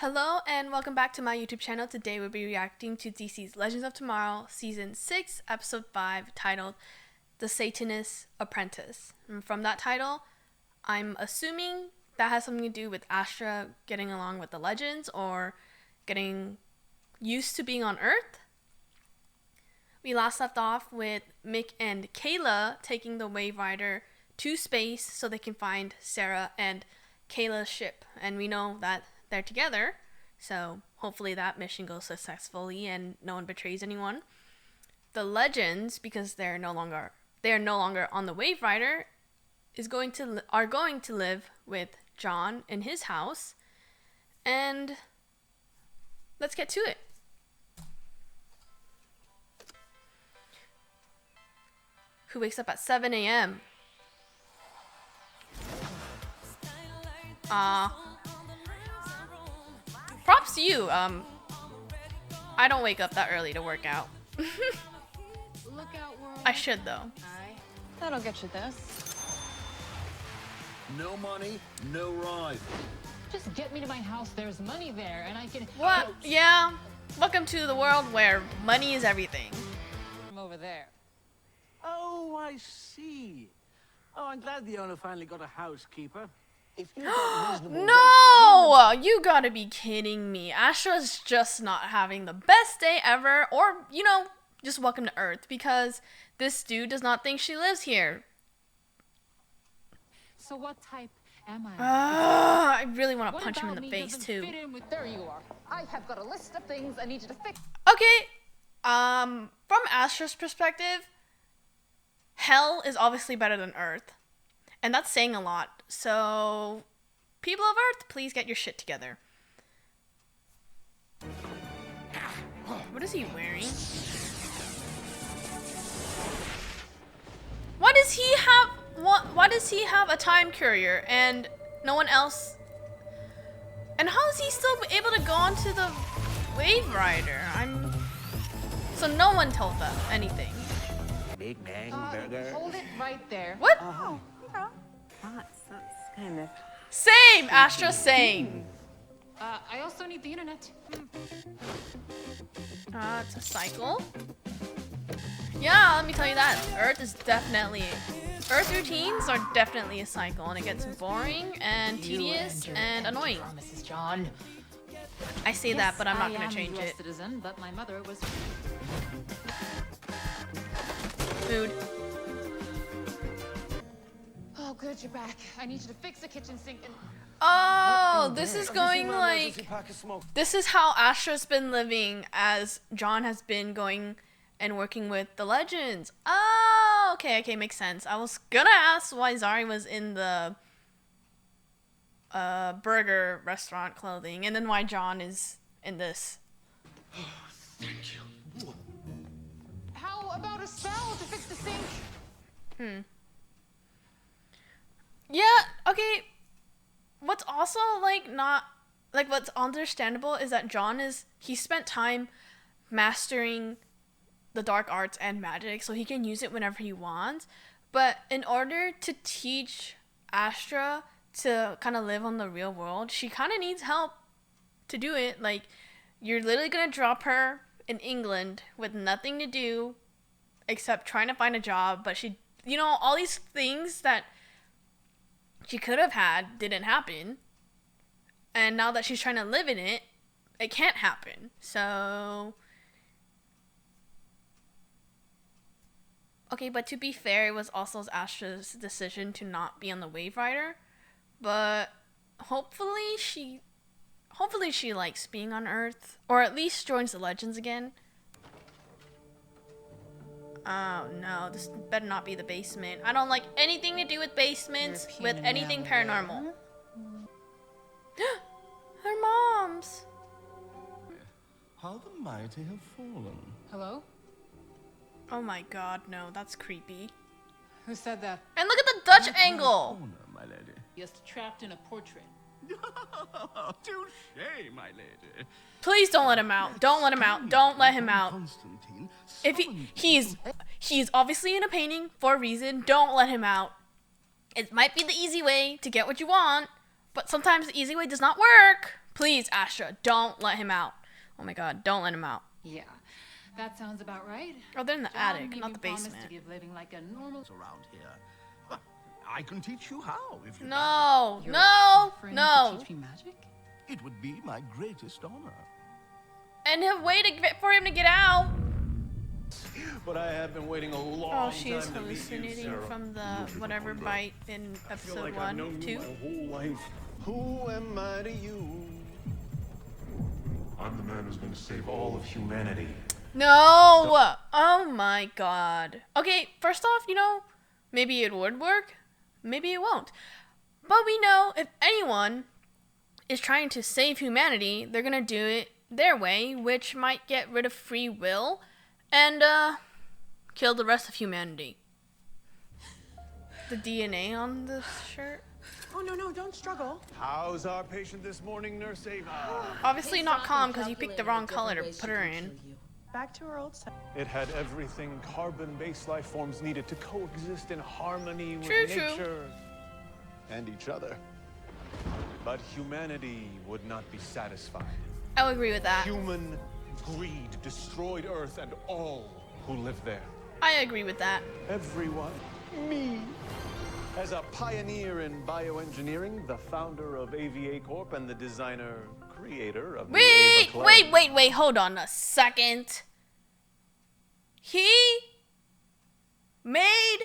Hello and welcome back to my YouTube channel. Today we'll be reacting to DC's Legends of Tomorrow Season 6, Episode 5, titled The Satanist Apprentice. And from that title, I'm assuming that has something to do with Astra getting along with the Legends or getting used to being on Earth. We last left off with Mick and Kayla taking the Wave Rider to space so they can find Sarah and Kayla's ship. And we know that they're together, so hopefully that mission goes successfully and no one betrays anyone. The Legends, because they're no longer on the Wave Rider, are going to live with John in his house, and let's get to it. Who wakes up at 7 a.m.? Props to you. I don't wake up that early to work out. Look out, world. I should though. That'll get you this. No money, no ride. Just get me to my house. There's money there, and I can. What? Yeah. Welcome to the world where money is everything. From over there. Oh, I see. Oh, I'm glad the owner finally got a housekeeper. If you got reasonable No! You gotta be kidding me. Astra's just not having the best day ever, or, just welcome to Earth, because this dude does not think she lives here. So what type am I? I really want to What punch him in about the me face, doesn't too. fit in with, there you are. I have got a list of things I need you to fix. Okay, from Astra's perspective, hell is obviously better than Earth. And that's saying a lot. So, people of Earth, please get your shit together. What is he wearing? Why does he have a time courier and no one else? And how is he still able to go onto the Wave Rider? So no one told them anything. Big Bang Burger. Hold it right there. What? That's kind of... Same, Astra, same. I also need the internet. It's a cycle. Yeah, let me tell you that. Earth routines are definitely a cycle, and it gets boring and tedious and annoying. Mrs. John. I say that, but I'm not gonna I change am a US it. citizen, but my mother was. Food. Oh, good, you're back. I need you to fix the kitchen sink and. Oh, this is going like... This is how Astra's been living as John has been going and working with the Legends. Oh, okay, makes sense. I was gonna ask why Zari was in the burger restaurant clothing, and then why John is in this. Thank you. How about a spell to fix the sink? Yeah, okay. What's also what's understandable is that he spent time mastering the dark arts and magic, so he can use it whenever he wants. But in order to teach Astra to kind of live on the real world, she kind of needs help to do it. Like, you're literally gonna drop her in England with nothing to do except trying to find a job, but she, all these things that she could have had didn't happen, and now that she's trying to live in it, it can't happen. So, okay, but to be fair, it was also Astra's decision to not be on the Wave Rider, but hopefully she likes being on Earth, or at least joins the Legends again. Oh no, this better not be the basement. I don't like anything to do with basements, with anything paranormal. Her mom's. How the mighty have fallen. Hello? Oh my god, no, that's creepy. Who said that? And look at the Dutch angle. Corner, my lady. Just trapped in a portrait. Touché, my lady. Please don't let him out. Don't let him out. Don't let him out. Constantine, If he's obviously in a painting for a reason, don't let him out. It might be the easy way to get what you want, but sometimes the easy way does not work. Please, Astra, don't let him out. Oh my god, don't let him out. Yeah, that sounds about right. Oh, they're in the John attic, made not me the promise basement. to give living like a normal. Around here. Huh, I can teach you how if you No, You're no, offering no. to teach me magic? like. It would be my greatest honor. And he'll wait for him to get out. But I have been waiting a long Oh, she is time to meet you, hallucinating Sarah. from the whatever bite in I feel episode like I've 1, known 2. you my whole life. Who am I to you? I'm the man who's going to save all of humanity. No! Oh my god. Okay, first off, you know, maybe it would work, maybe it won't. But we know if anyone is trying to save humanity, they're gonna do it their way, which might get rid of free will and kill the rest of humanity. The DNA on this shirt? Oh, no, don't struggle. How's our patient this morning, Nurse Ava? Obviously not calm because you picked the wrong color to put her in. Back to her old self. It had everything carbon-based life forms needed to coexist in harmony with True. nature and each other. But humanity would not be satisfied. I'll agree with that. Human greed destroyed Earth and all who live there. I agree with that. Everyone, me. As a pioneer in bioengineering, the founder of AVA Corp and the designer, creator of the Ava Clone. Wait, hold on a second. He made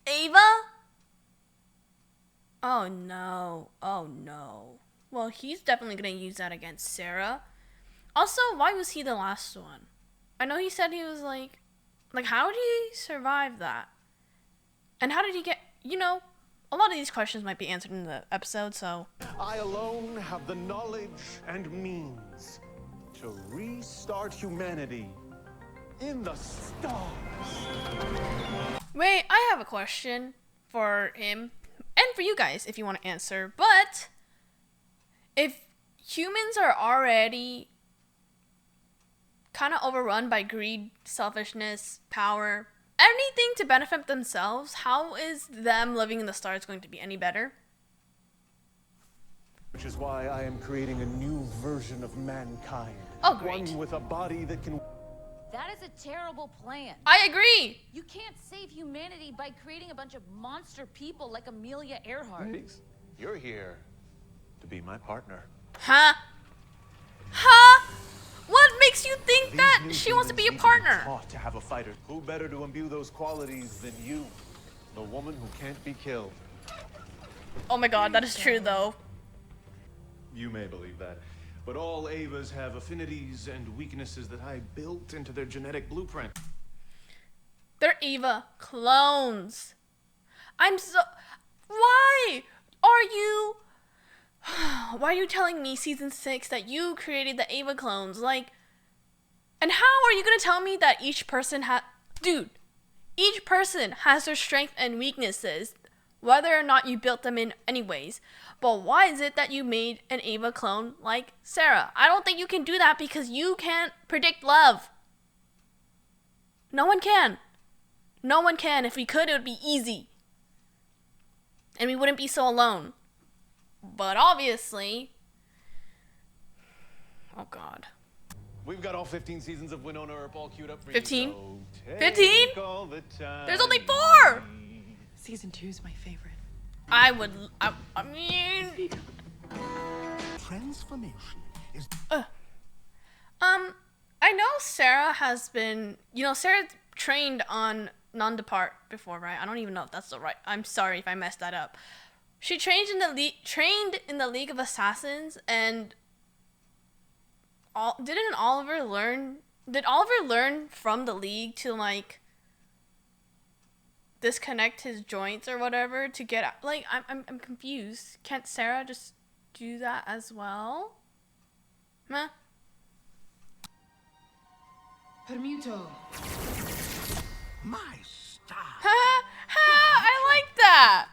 Ava? Oh no. Well, he's definitely gonna use that against Sarah. Also, why was he the last one? I know he said he was like, how did he survive that? And how did he get, you know, a lot of these questions might be answered in the episode, so. I alone have the knowledge and means to restart humanity in the stars. Wait, I have a question for him and for you guys if you want to answer. But if humans are already kind of overrun by greed, selfishness, power, anything to benefit themselves, how is them living in the stars going to be any better? Which is why I am creating a new version of mankind. Oh, great. One with a body that can... That is a terrible plan. I agree. You can't save humanity by creating a bunch of monster people like Amelia Earhart. Ladies, you're here to be my partner. Huh? What makes you think These that new she wants to be a humans need to be partner? taught to have a fighter. Who better to imbue those qualities than you, the woman who can't be killed? Oh my god, that is true though. You may believe that, but all Avas have affinities and weaknesses that I built into their genetic blueprint. They're Eva clones. Why are you telling me season 6 that you created the Ava clones? And how are you gonna tell me that each person each person has their strengths and weaknesses, whether or not you built them in anyways. But why is it that you made an Ava clone like Sarah? I don't think you can do that because you can't predict love. No one can. No one can. If we could, it would be easy. And we wouldn't be so alone. But obviously... Oh god. We've got all 15 seasons of Winona Earp all queued up for 15? you. So 15? take all the time. There's only 4! Season 2 is my favorite. I mean... Transformation is I know Sarah has been... Sarah trained on Non-Depart before, right? I don't even know if that's the right... I'm sorry if I messed that up. She trained in the League of Assassins, and... Did Oliver learn from the League to, disconnect his joints or whatever to get out? I'm confused. Can't Sarah just do that as well? Meh. Permuto. my style. I like that.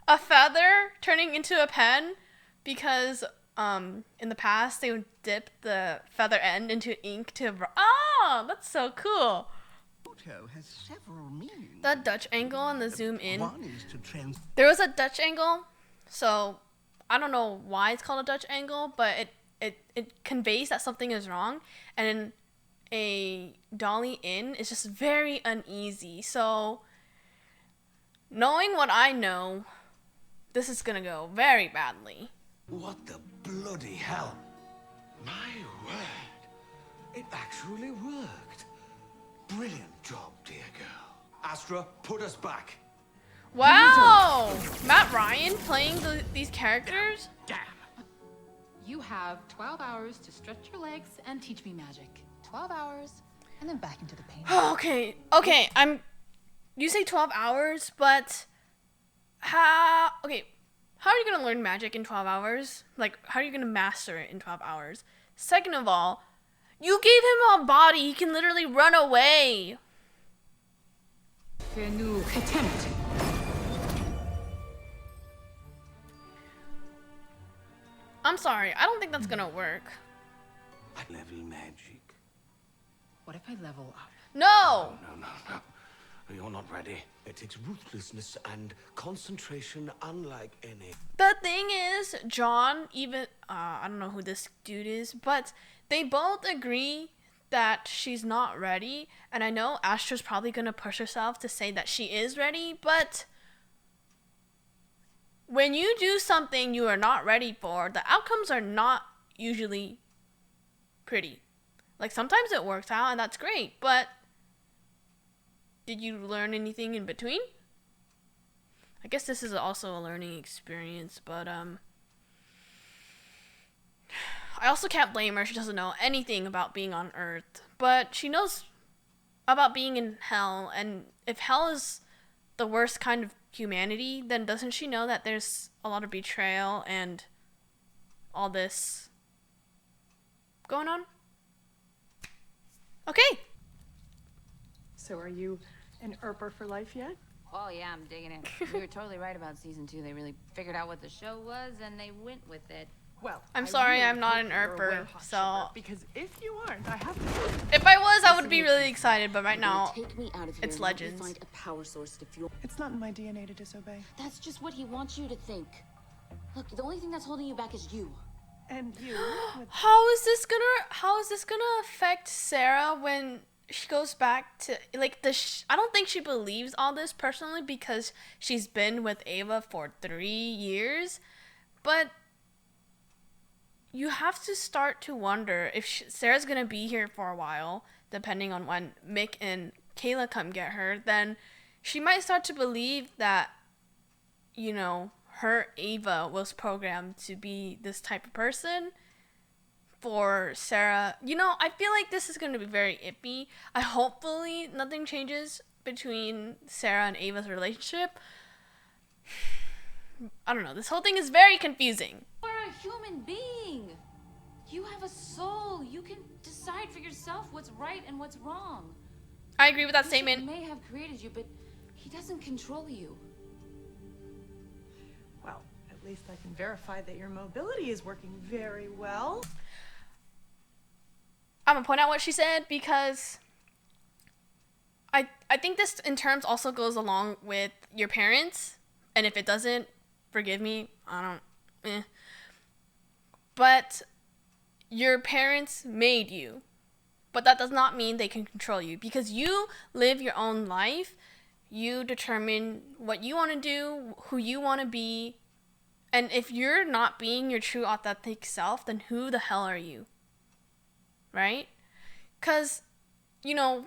A feather turning into a pen because in the past they would dip the feather end into ink to that's so cool. Photo has several meanings. The Dutch angle and the zoom in. One is to There was a Dutch angle, so I don't know why it's called a Dutch angle, but it conveys that something is wrong, and a dolly in is just very uneasy. So knowing what I know, this is gonna go very badly. What the bloody hell? My word. It actually worked. Brilliant job, dear girl. Astra, put us back. Wow, Matt Ryan playing these characters. You have 12 hours to stretch your legs and teach me magic. 12 hours, and then back into the pain. Okay. You say 12 hours, but how are you gonna learn magic in 12 hours? Like, how are you gonna master it in 12 hours? Second of all, you gave him a body. He can literally run away. I'm sorry. I don't think that's gonna work. Level magic. What if I level up? No. No. You're not ready. It takes ruthlessness and concentration unlike any. The thing is, John, even, I don't know who this dude is, but they both agree that she's not ready. And I know Astra's probably going to push herself to say that she is ready, but when you do something you are not ready for, the outcomes are not usually pretty. Like, sometimes it works out and that's great, but did you learn anything in between? I guess this is also a learning experience, but I also can't blame her. She doesn't know anything about being on Earth, but she knows about being in hell, and if hell is the worst kind of humanity, then doesn't she know that there's a lot of betrayal and all this going on? Okay. So are you an Erper for life yet? Oh yeah, I'm digging it. We were totally right about season 2. They really figured out what the show was and they went with it. Well, I'm I sorry, really I'm not hope an you're a Erper, wet-hot so sugar, because if you aren't, I have to. if I was, I would be really excited, but right now Take me out of here it's and let me Legends. find a power source to fuel. It's not in my DNA to disobey. That's just what he wants you to think. Look, the only thing that's holding you back is you. And you, with how is this gonna affect Sarah when she goes back to, like, I don't think she believes all this personally because she's been with Ava for 3 years, but you have to start to wonder if Sarah's gonna be here for a while, depending on when Mick and Kayla come get her. Then she might start to believe that, you know, her Ava was programmed to be this type of person for Sarah. You know, I feel like this is going to be very iffy. Hopefully nothing changes between Sarah and Ava's relationship. I don't know. This whole thing is very confusing. You're a human being. You have a soul. You can decide for yourself what's right and what's wrong. I agree with that Bishop statement. may have created you, but he doesn't control you. well, at least I can verify that your mobility is working very well. I'm gonna point out what she said because I think this in terms also goes along with your parents, and if it doesn't, forgive me, but your parents made you, but that does not mean they can control you because you live your own life. You determine what you want to do, who you want to be, and if you're not being your true authentic self, then who the hell are you? Right? Because, you know,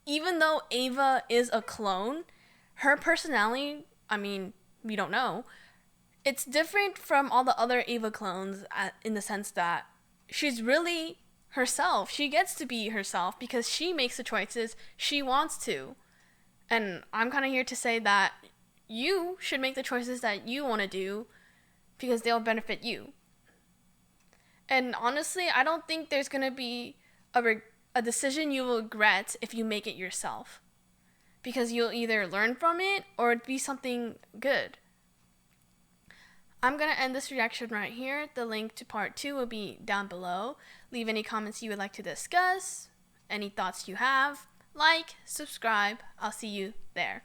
even though Ava is a clone, her personality, I mean, we don't know. It's different from all the other Ava clones in the sense that she's really herself. She gets to be herself because she makes the choices she wants to. And I'm kind of here to say that you should make the choices that you want to do because they'll benefit you. And honestly, I don't think there's going to be a decision you will regret if you make it yourself. Because you'll either learn from it or it'd be something good. I'm going to end this reaction right here. The link to part 2 will be down below. Leave any comments you would like to discuss, any thoughts you have. Like, subscribe. I'll see you there.